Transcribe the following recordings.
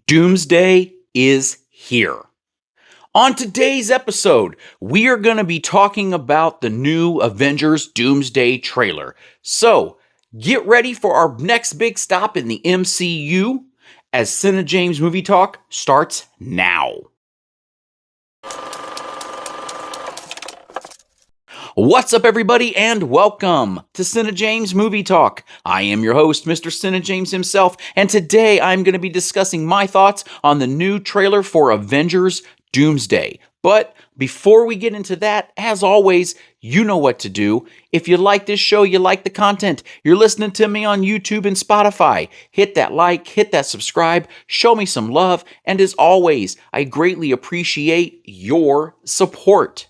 Doomsday is here. On today's episode, we are going to be talking about the new Avengers Doomsday trailer. So, get ready for our next big stop in the MCU as Cine James Movie Talk starts now. What's up, everybody, and welcome to Cine James Movie Talk. I am your host, Mr. Cine James himself, and today I'm going to be discussing my thoughts on the new trailer for Avengers Doomsday. But before we get into that, as always, you know what to do. If you like this show, you like the content, you're listening to me on YouTube and Spotify, hit that like, hit that subscribe, show me some love, and as always, I greatly appreciate your support.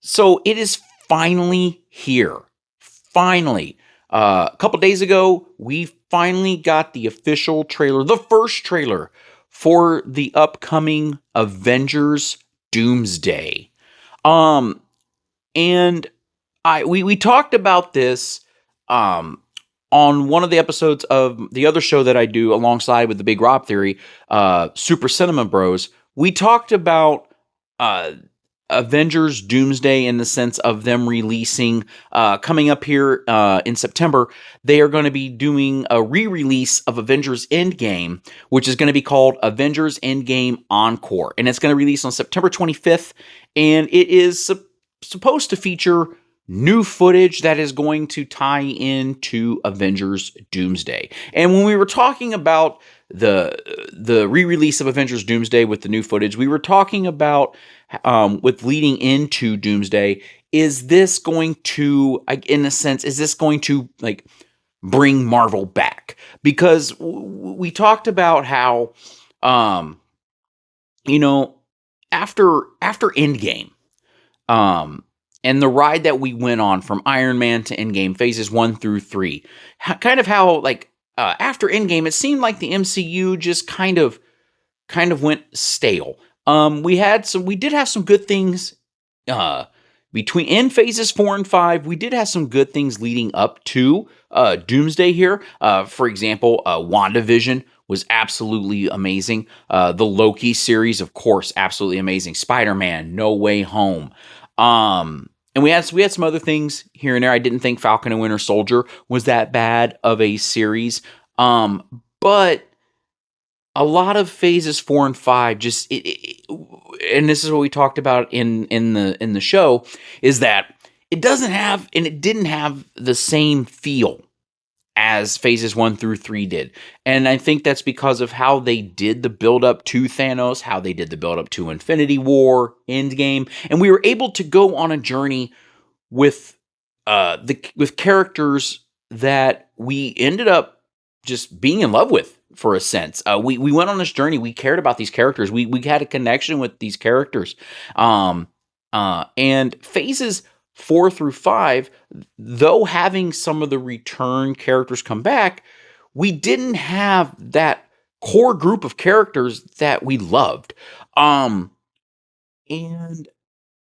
So it is finally here. Finally. A couple days ago, we finally got the official trailer, the first trailer for the upcoming Avengers Doomsday. And we talked about this on one of the episodes of the other show that I do alongside with the Big Rob Theory, Super Cinema Bros. We talked about Avengers Doomsday in the sense of them releasing, coming up here in September, they are going to be doing a re-release of Avengers Endgame, which is going to be called Avengers Endgame Encore. And it's going to release on September 25th, and it is supposed to feature new footage that is going to tie into Avengers Doomsday. And when we were talking about the re-release of Avengers Doomsday with the new footage, we were talking about with leading into Doomsday, is this going to, in a sense, is this going to like bring Marvel back? Because we talked about how, after Endgame, and the ride that we went on from Iron Man to Endgame, phases 1 through 3, kind of how after Endgame, it seemed like the MCU just kind of went stale. We did have some good things in phases 4 and 5. We did have some good things leading up to Doomsday here. For example, WandaVision was absolutely amazing. The Loki series, of course, absolutely amazing. Spider-Man, No Way Home. And we had some other things here and there. I didn't think Falcon and Winter Soldier was that bad of a series. But a lot of phases 4 and 5 just and this is what we talked about in the show, is that it didn't have the same feel as phases 1 through 3 did. And I think that's because of how they did the build up to Thanos, how they did the build up to Infinity War, Endgame, and we were able to go on a journey with characters that we ended up just being in love with, for a sense. We went on this journey. We cared about these characters. We had a connection with these characters. And phases 4 through 5, though having some of the return characters come back, we didn't have that core group of characters that we loved. And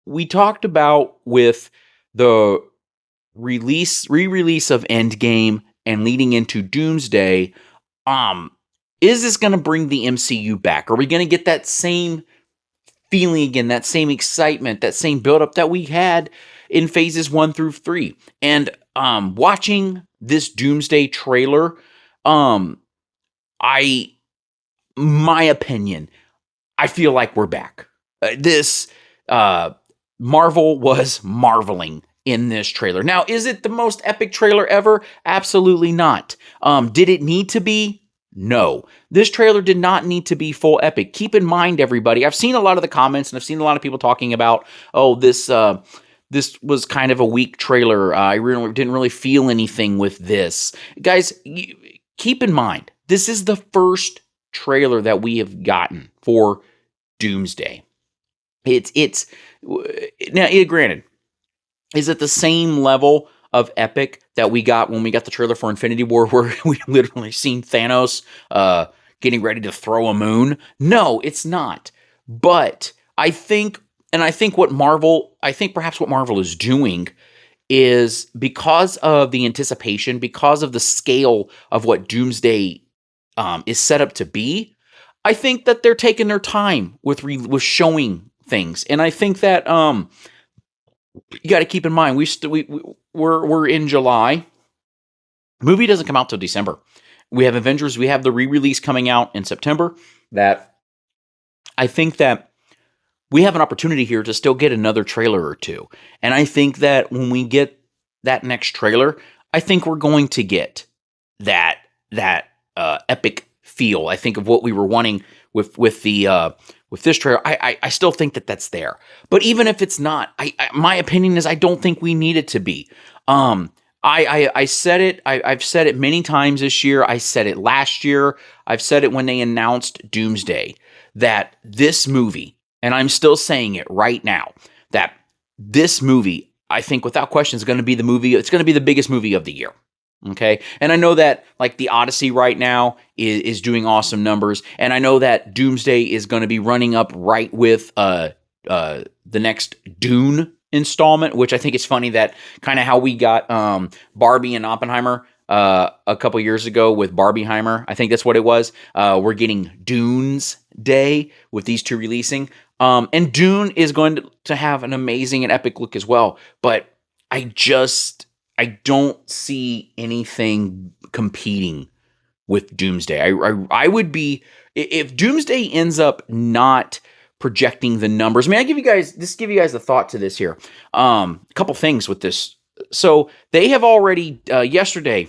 we talked about with the re-release of Endgame and leading into Doomsday, is this going to bring the MCU back? Are we going to get that same feeling again, that same excitement, that same buildup that we had in phases 1 through 3? And watching this Doomsday trailer, my opinion, I feel like we're back. Marvel was marveling in this trailer. Now, is it the most epic trailer ever? Absolutely not. Did it need to be? No. This trailer did not need to be full epic. Keep in mind, everybody, I've seen a lot of the comments and I've seen a lot of people talking about, this was kind of a weak trailer. I didn't really feel anything with this. Guys, keep in mind, this is the first trailer that we have gotten for Doomsday. It's now, granted, is it the same level of epic that we got when we got the trailer for Infinity War, where we literally seen Thanos getting ready to throw a moon? No, it's not. But I think perhaps what Marvel is doing is, because of the anticipation, because of the scale of what Doomsday is set up to be, I think that they're taking their time with showing things, and I think that you got to keep in mind we're in July. Movie doesn't come out till December. We have Avengers. We have the re-release coming out in September. That I think that we have an opportunity here to still get another trailer or two. And I think that when we get that next trailer, I think we're going to get that epic feel. I think of what we were wanting with this trailer. I still think that that's there. But even if it's not, my opinion is I don't think we need it to be. I said it. I've said it many times this year. I said it last year. I've said it when they announced Doomsday, that this movie, and I'm still saying it right now, that this movie, I think without question, is going to be the movie. It's going to be the biggest movie of the year. Okay. And I know that like the Odyssey right now is doing awesome numbers. And I know that Doomsday is going to be running up right with the next Dune installment, which I think is funny that kind of how we got Barbie and Oppenheimer a couple years ago with Barbieheimer. I think that's what it was. We're getting Dunes Day with these two releasing. And Dune is going to have an amazing and epic look as well. But I don't see anything competing with Doomsday. I would be, if Doomsday ends up not projecting the numbers. I mean, give you guys a thought to this here. A couple things with this. So they have already yesterday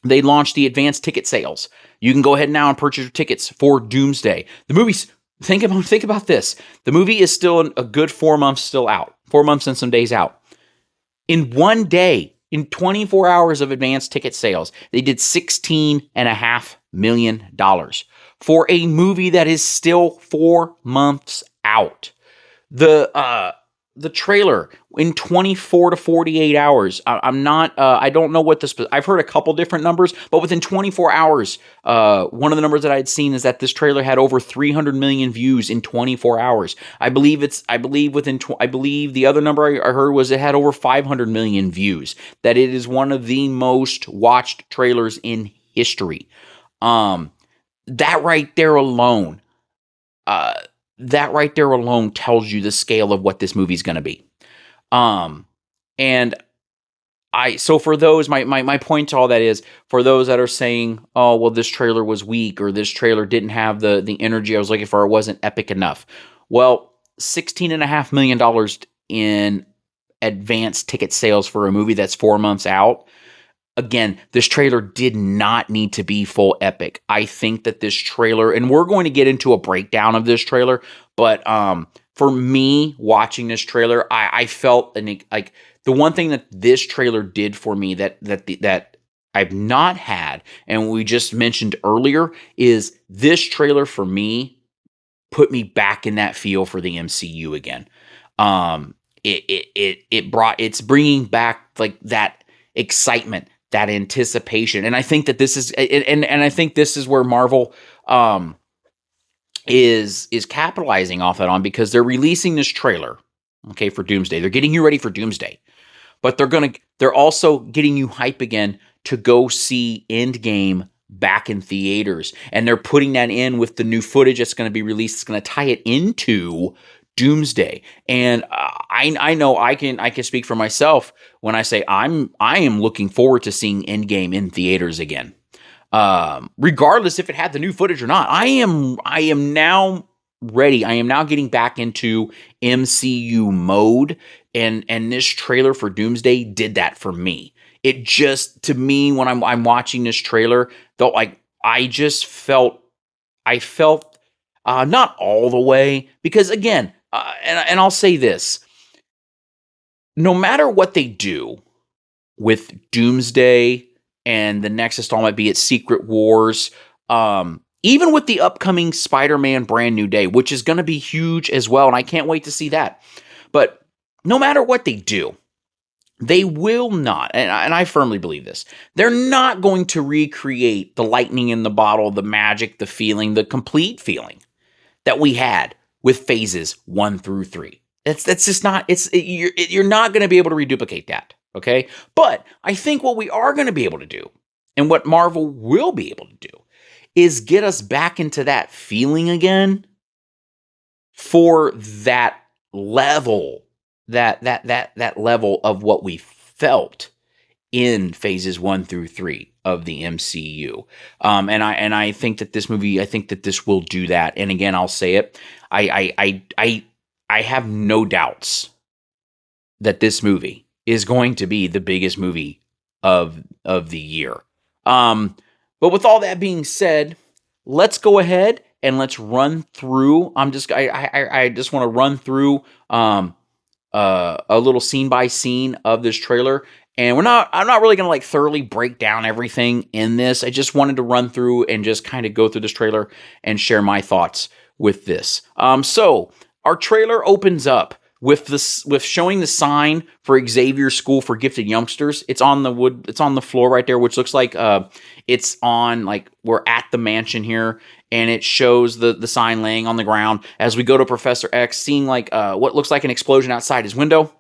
they launched the advanced ticket sales. You can go ahead now and purchase your tickets for Doomsday. The movie's think about this. The movie is still a good 4 months still out. 4 months and some days out. In one day, in 24 hours of advanced ticket sales, they did $16.5 million for a movie that is still 4 months out. The trailer in 24 to 48 hours. I don't know what I've heard a couple different numbers, but within 24 hours, one of the numbers that I had seen is that this trailer had over 300 million views in 24 hours. I believe the other number I heard was it had over 500 million views. That it is one of the most watched trailers in history. That right there alone tells you the scale of what this movie's going to be. So for those, my point to all that is, for those that are saying, oh, well, this trailer was weak, or this trailer didn't have the energy I was looking for, it wasn't epic enough. Well, $16.5 million in advanced ticket sales for a movie that's 4 months out. Again, this trailer did not need to be full epic. I think that this trailer, and we're going to get into a breakdown of this trailer, but for me, watching this trailer, I felt like the one thing that this trailer did for me that I've not had, and we just mentioned earlier, is this trailer for me put me back in that feel for the MCU again. It's bringing back like that excitement, that anticipation. And I think that this is, and I think this is where Marvel is capitalizing off that on, because they're releasing this trailer, okay, for Doomsday. They're getting you ready for Doomsday, but they're also getting you hype again to go see Endgame back in theaters. And they're putting that in with the new footage that's going to be released. It's going to tie it into Doomsday. And I know I can speak for myself when I say I am looking forward to seeing Endgame in theaters again. Regardless if it had the new footage or not. I am now ready. I am now getting back into MCU mode, and this trailer for Doomsday did that for me. It just, to me, when I'm watching this trailer, though, like I felt not all the way, because again, and I'll say this, no matter what they do with Doomsday and the next installment, be it Secret Wars, even with the upcoming Spider-Man Brand New Day, which is going to be huge as well, and I can't wait to see that. But no matter what they do, they will not, and I firmly believe this, they're not going to recreate the lightning in the bottle, the magic, the feeling, the complete feeling that we had with phases 1 through 3. That's just not, you're not going to be able to reduplicate that, okay? But I think what we are going to be able to do, and what Marvel will be able to do, is get us back into that feeling again for that level, that level of what we felt in phases 1 through 3 of the MCU. And I think that this movie, I think that this will do that. And again, I'll say it, I have no doubts that this movie is going to be the biggest movie of the year. But with all that being said, let's go ahead and let's run through. I just want to run through a little scene by scene of this trailer. And I'm not really gonna like thoroughly break down everything in this. I just wanted to run through and just kind of go through this trailer and share my thoughts with this. So our trailer opens up with showing the sign for Xavier's School for Gifted Youngsters. It's on the floor right there, which looks like it's on, like, we're at the mansion here, and it shows the sign laying on the ground as we go to Professor X, seeing like what looks like an explosion outside his window,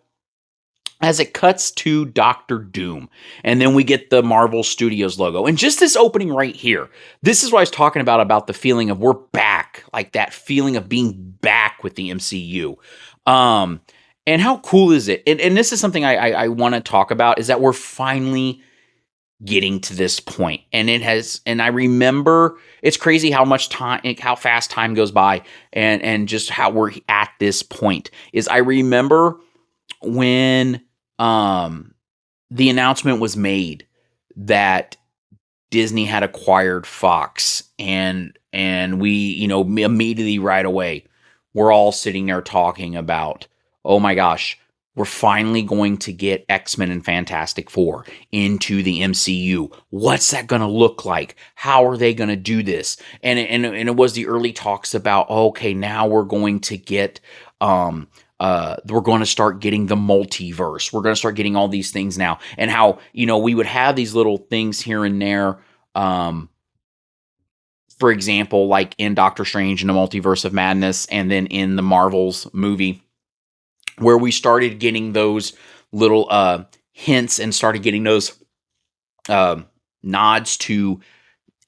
as it cuts to Doctor Doom. And then we get the Marvel Studios logo. And just this opening right here, this is what I was talking about the feeling of we're back, like that feeling of being back with the MCU. And how cool is it? And this is something I want to talk about, is that we're finally getting to this point. And I remember, it's crazy how much time, how fast time goes by, and just how we're at this point. Is I remember when the announcement was made that Disney had acquired Fox, and we, immediately right away, we're all sitting there talking about, oh my gosh, we're finally going to get X-Men and Fantastic Four into the MCU. What's that going to look like? How are they going to do this? And it was the early talks about, okay, now we're going to get we're going to start getting the multiverse. We're going to start getting all these things now. And how, we would have these little things here and there. For example, like in Doctor Strange and the Multiverse of Madness, and then in the Marvels movie, where we started getting those little hints and started getting those nods to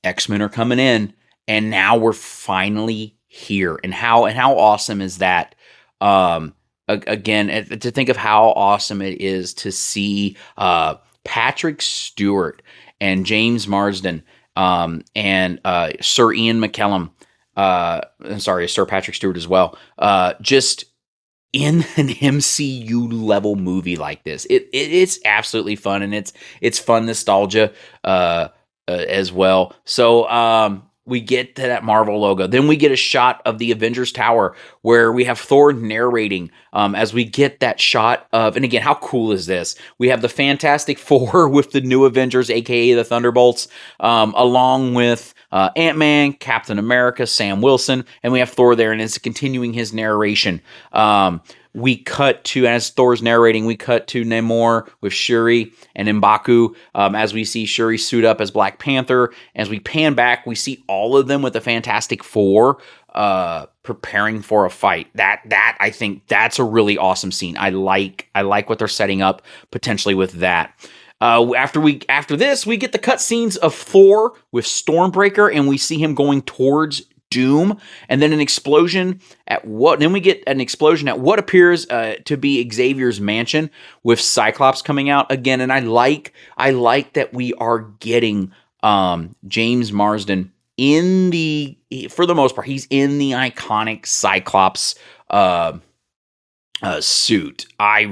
X-Men are coming in, and now we're finally here. And how awesome is that? Again, to think of how awesome it is to see Patrick Stewart and James Marsden and Sir Ian McKellen, Sir Patrick Stewart as well, just in an MCU level movie like this. It's absolutely fun, and it's fun nostalgia as well. So we get to that Marvel logo. Then we get a shot of the Avengers Tower where we have Thor narrating as we get that shot of, and again, how cool is this? We have the Fantastic Four with the new Avengers, aka the Thunderbolts, along with Ant-Man, Captain America, Sam Wilson, and we have Thor there, and it's continuing his narration. We cut to, as Thor's narrating, we cut to Namor with Shuri and M'Baku as we see Shuri suit up as Black Panther. As we pan back, we see all of them with the Fantastic Four preparing for a fight. That I think that's a really awesome scene. I like what they're setting up potentially with that. After this, we get the cut scenes of Thor with Stormbreaker, and we see him going towards Doom, and then an explosion at what? Then we get an explosion at what appears to be Xavier's mansion with Cyclops coming out again. And I like that we are getting James Marsden for the most part, he's in the iconic Cyclops suit. I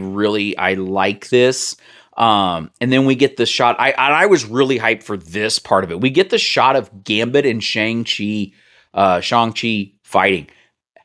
like this. And then we get the shot. I was really hyped for this part of it. We get the shot of Gambit and Shang-Chi fighting.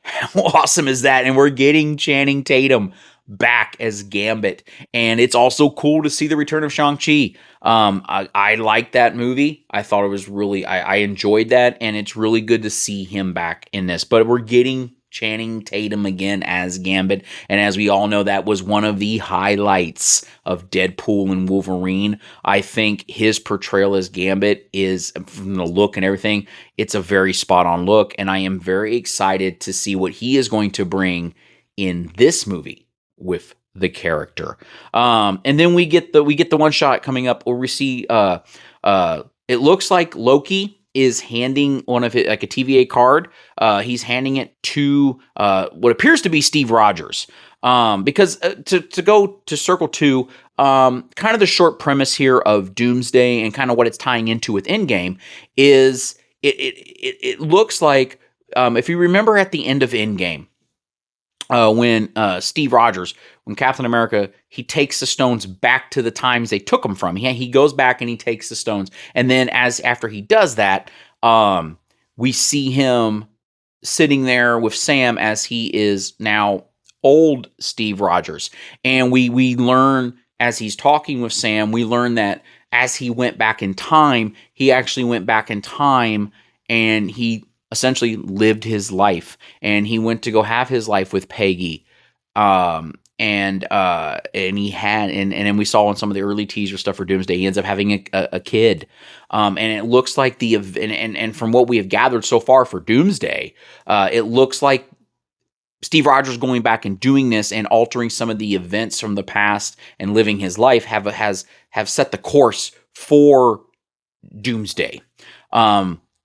How awesome is that? And we're getting Channing Tatum back as Gambit. And it's also cool to see the return of Shang-Chi. I like that movie. I thought it was really, I enjoyed that. And it's really good to see him back in this. But we're getting Channing Tatum again as Gambit. And as we all know, that was one of the highlights of Deadpool and Wolverine. I think his portrayal as Gambit is, from the look and everything, it's a very spot on look. And I am very excited to see what he is going to bring in this movie with the character. And then we get the one shot coming up where we see it looks like Loki is handing one of his, like a TVA card. He's handing it to what appears to be Steve Rogers. Because to go to Circle 2, kind of the short premise here of Doomsday and kind of what it's tying into with Endgame is it looks like, if you remember at the end of Endgame, when Steve Rogers, when Captain America, he takes the stones back to the times they took them from. He goes back and he takes the stones, and then after he does that, we see him sitting there with Sam as he is now old Steve Rogers, and we learn as he's talking with Sam, we learn that as he went back in time, he actually went back in time and he essentially lived his life, and he went to go have his life with Peggy. And he had, and then we saw in some of the early teaser stuff for Doomsday, he ends up having a kid. And it looks like and from what we have gathered so far for Doomsday, it looks like Steve Rogers going back and doing this and altering some of the events from the past and living his life have set the course for Doomsday.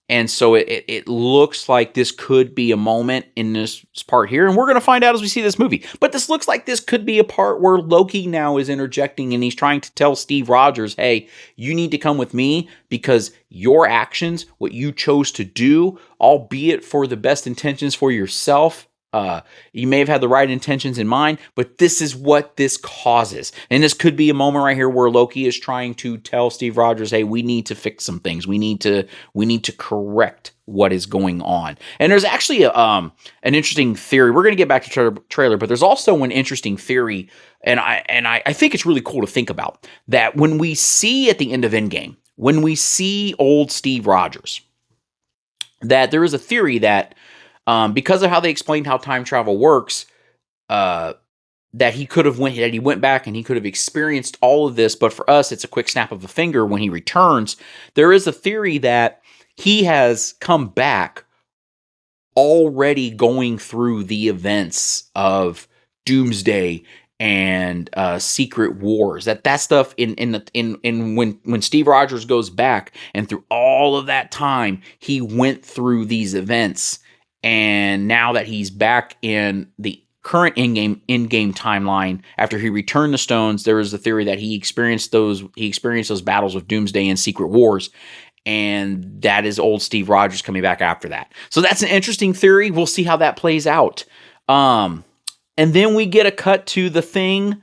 And so it looks like this could be a moment in this part here, and we're going to find out as we see this movie. But this looks like this could be a part where Loki now is interjecting, and he's trying to tell Steve Rogers, hey, you need to come with me because your actions, what you chose to do, albeit for the best intentions for yourself, you may have had the right intentions in mind, but this is what this causes. And this could be a moment right here where Loki is trying to tell Steve Rogers, hey, we need to fix some things. We need to correct what is going on. And there's actually an interesting theory. We're going to get back to trailer, but there's also an interesting theory, and I think it's really cool to think about, that when we see at the end of Endgame, when we see old Steve Rogers, that there is a theory that because of how they explained how time travel works, that he went back and he could have experienced all of this, but for us, it's a quick snap of a finger when he returns. There is a theory that he has come back already going through the events of Doomsday and Secret Wars. That stuff when Steve Rogers goes back and through all of that time, he went through these events. And now that he's back in the current in-game timeline, after he returned the stones, there is a theory that he experienced those battles with Doomsday and Secret Wars, and that is old Steve Rogers coming back after that. So that's an interesting theory. We'll see how that plays out. And then we get a cut to the Thing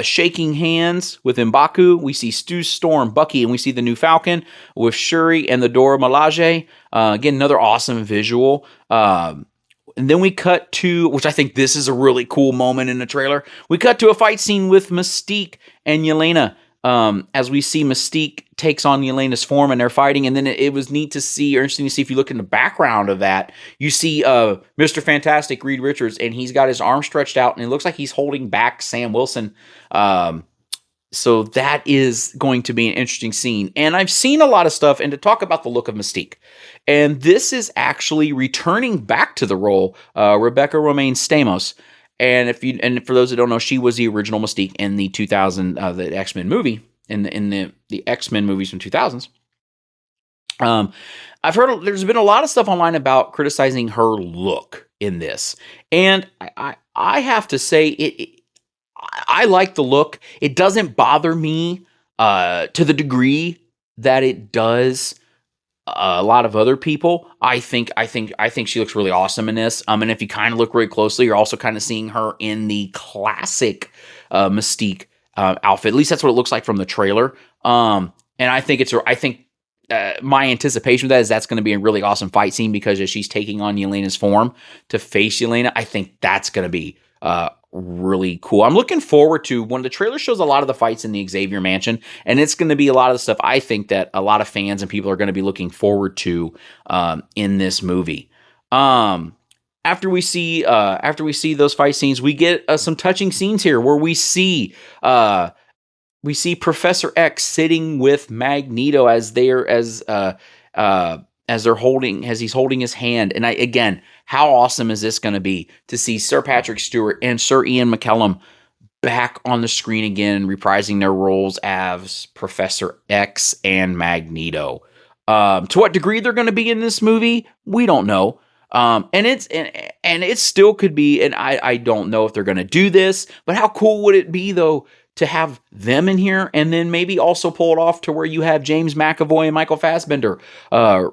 shaking hands with M'Baku. We see Stu, Storm, Bucky, and we see the new Falcon with Shuri and the Dora Milaje. Again, another awesome visual. And then we cut to, which I think this is a really cool moment in the trailer, we cut to a fight scene with Mystique and Yelena. As we see Mystique takes on Yelena's form and they're fighting, and then it was neat to see, or interesting to see, if you look in the background of that, you see Mr. Fantastic, Reed Richards, and he's got his arm stretched out, and it looks like he's holding back Sam Wilson. So that is going to be an interesting scene. And I've seen a lot of stuff, and to talk about the look of Mystique, and this is actually returning back to the role, Rebecca Romaine Stamos. And for those that don't know, she was the original Mystique in the the X-Men movie, in the X-Men movies from 2000s. I've heard there's been a lot of stuff online about criticizing her look in this, and I have to say I like the look. It doesn't bother me to the degree that it does a lot of other people. I think she looks really awesome in this. And if you kind of look really closely, you're also kind of seeing her in the classic Mystique outfit. At least that's what it looks like from the trailer. And I think my anticipation of that is that's going to be a really awesome fight scene, because as she's taking on Yelena's form to face Yelena, I think that's going to be really cool. I'm looking forward to, when the trailer shows a lot of the fights in the Xavier Mansion, and it's going to be a lot of the stuff I think that a lot of fans and people are going to be looking forward to in this movie. After we see those fight scenes, we get some touching scenes here where we see Professor X sitting with Magneto as he's holding his hand. And again, how awesome is this going to be to see Sir Patrick Stewart and Sir Ian McKellen back on the screen again, reprising their roles as Professor X and Magneto. To what degree they're going to be in this movie, we don't know. And it still could be, and I don't know if they're going to do this, but how cool would it be though to have them in here, and then maybe also pull it off to where you have James McAvoy and Michael Fassbender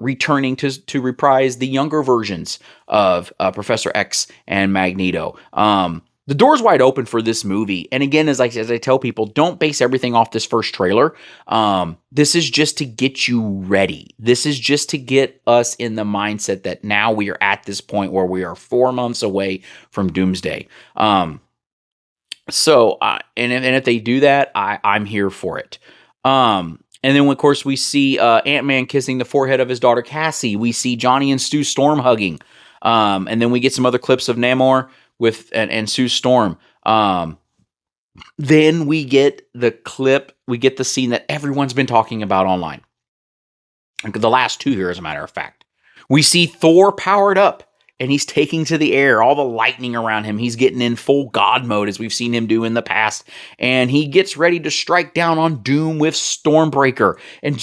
returning to reprise the younger versions of Professor X and Magneto. The door's wide open for this movie. And again, as I tell people, don't base everything off this first trailer. This is just to get you ready. This is just to get us in the mindset that now we are at this point where we are 4 months away from Doomsday. And if they do that, I'm here for it. And then, of course, we see Ant-Man kissing the forehead of his daughter Cassie. We see Johnny and Stu Storm hugging. And then we get some other clips of Namor and Sue Storm. Then we get the scene that everyone's been talking about online. The last two here, as a matter of fact. We see Thor powered up, and he's taking to the air, all the lightning around him. He's getting in full God mode, as we've seen him do in the past. And he gets ready to strike down on Doom with Stormbreaker. And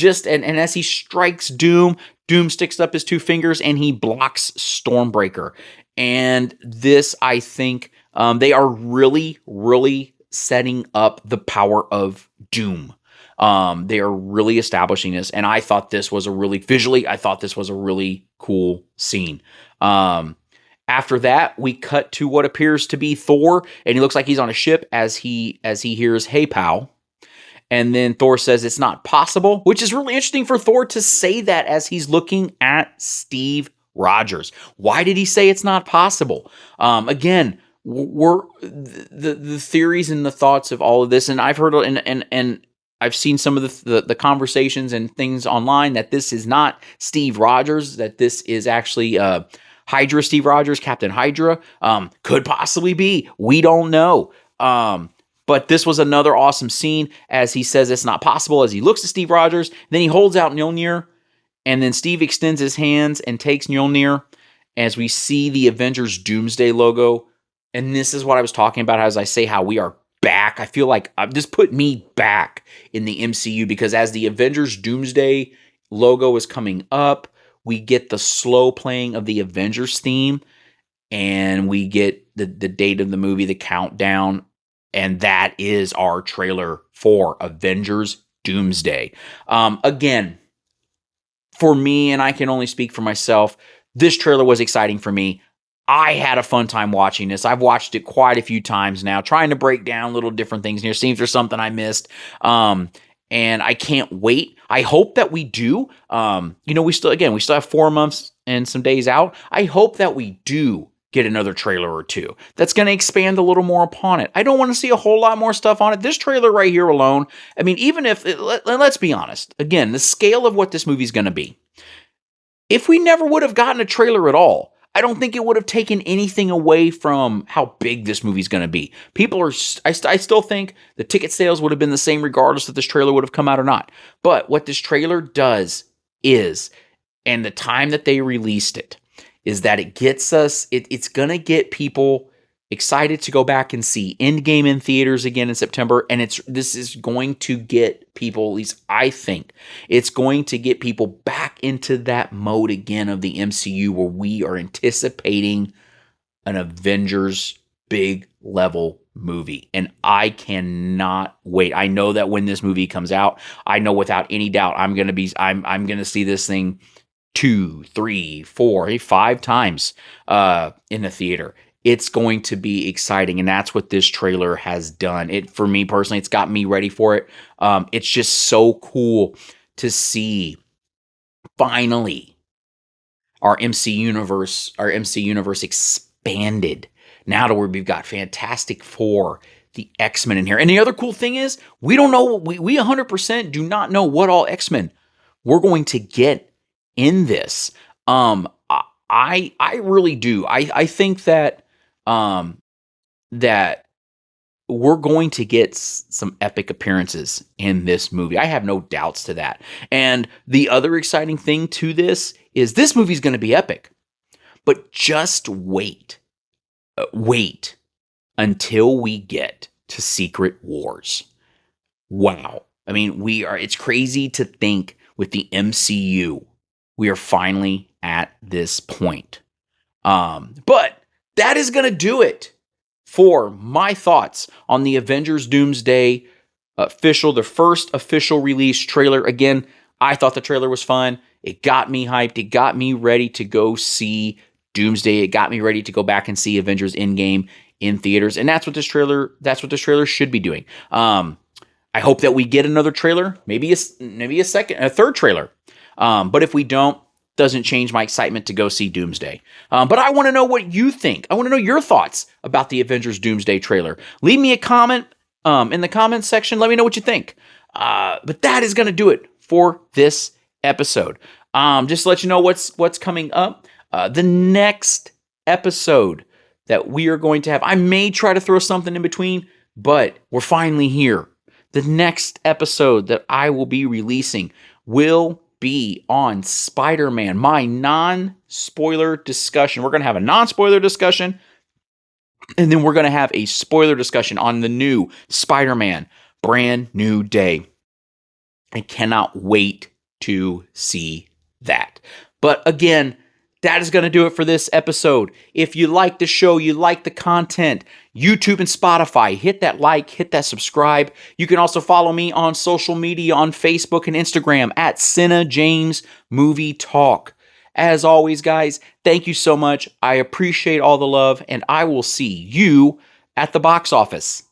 as he strikes Doom sticks up his two fingers, and he blocks Stormbreaker. And this, I think, they are really, really setting up the power of Doom. They are really establishing this, and I thought this was a really cool scene. After that, we cut to what appears to be Thor, and he looks like he's on a ship as he hears, "Hey, pal." And then Thor says it's not possible, which is really interesting for Thor to say that as he's looking at Steve Rogers. Why did he say it's not possible? Again, we're the theories and the thoughts of all of this, and I've heard and I've seen some of the conversations and things online that this is not Steve Rogers, that this is actually Hydra Steve Rogers, Captain Hydra. Could possibly be. We don't know. But this was another awesome scene as he says it's not possible, as he looks at Steve Rogers. Then he holds out Mjolnir, and then Steve extends his hands and takes Mjolnir as we see the Avengers Doomsday logo. And this is what I was talking about, as I say how we are back. I feel like this put me back in the MCU, because as the Avengers Doomsday logo is coming up, we get the slow playing of the Avengers theme, and we get the date of the movie, the countdown, and that is our trailer for Avengers Doomsday. Again, for me, and I can only speak for myself, this trailer was exciting for me. I had a fun time watching this. I've watched it quite a few times now, trying to break down little different things here, see if there's something I missed. And I can't wait. I hope that we do. We still have 4 months and some days out. I hope that we do get another trailer or two that's going to expand a little more upon it. I don't want to see a whole lot more stuff on it. This trailer right here alone, I mean, even if, let's be honest, again, the scale of what this movie's going to be. If we never would have gotten a trailer at all, I don't think it would have taken anything away from how big this movie's going to be. I still think the ticket sales would have been the same regardless if this trailer would have come out or not. But what this trailer does is, and the time that they released it, is that it gets us, it's going to get people excited to go back and see Endgame in theaters again in September. And this is going to get people, at least I think, it's going to get people back into that mode again of the MCU, where we are anticipating an Avengers big level movie. And I cannot wait. I know that when this movie comes out, I know without any doubt I'm going to see this thing 2, 3, 4, 5 times in the theater. It's going to be exciting, and that's what this trailer has done. For me personally, it's got me ready for it. It's just so cool to see finally our MC universe expanded. Now to where we've got Fantastic Four, the X-Men in here. And the other cool thing is, we don't know, we 100% do not know what all X-Men we're going to get in this. I really do. I think that that we're going to get some epic appearances in this movie. I have no doubts to that. And the other exciting thing to this is this movie's going to be epic. But just wait. Wait until we get to Secret Wars. Wow. I mean, it's crazy to think with the MCU. We are finally at this point. But that is going to do it for my thoughts on the Avengers Doomsday the first official release trailer. Again, I thought the trailer was fun. It got me hyped. It got me ready to go see Doomsday. It got me ready to go back and see Avengers Endgame in theaters. And that's what this trailer should be doing. I hope that we get another trailer, maybe a third trailer. But if we don't, doesn't change my excitement to go see Doomsday. But I want to know what you think. I want to know your thoughts about the Avengers Doomsday trailer. Leave me a comment in the comments section. Let me know what you think. But that is going to do it for this episode. Just to let you know what's coming up. The next episode that we are going to have, I may try to throw something in between, but we're finally here. The next episode that I will be releasing will be on Spider-Man, my non-spoiler discussion. We're going to have a non-spoiler discussion, and then we're going to have a spoiler discussion on the new Spider-Man Brand New Day. I cannot wait to see that. But again, that is going to do it for this episode. If you like the show, you like the content, YouTube and Spotify, hit that like, hit that subscribe. You can also follow me on social media on Facebook and Instagram at Cine James Movie Talk. As always, guys, thank you so much. I appreciate all the love, and I will see you at the box office.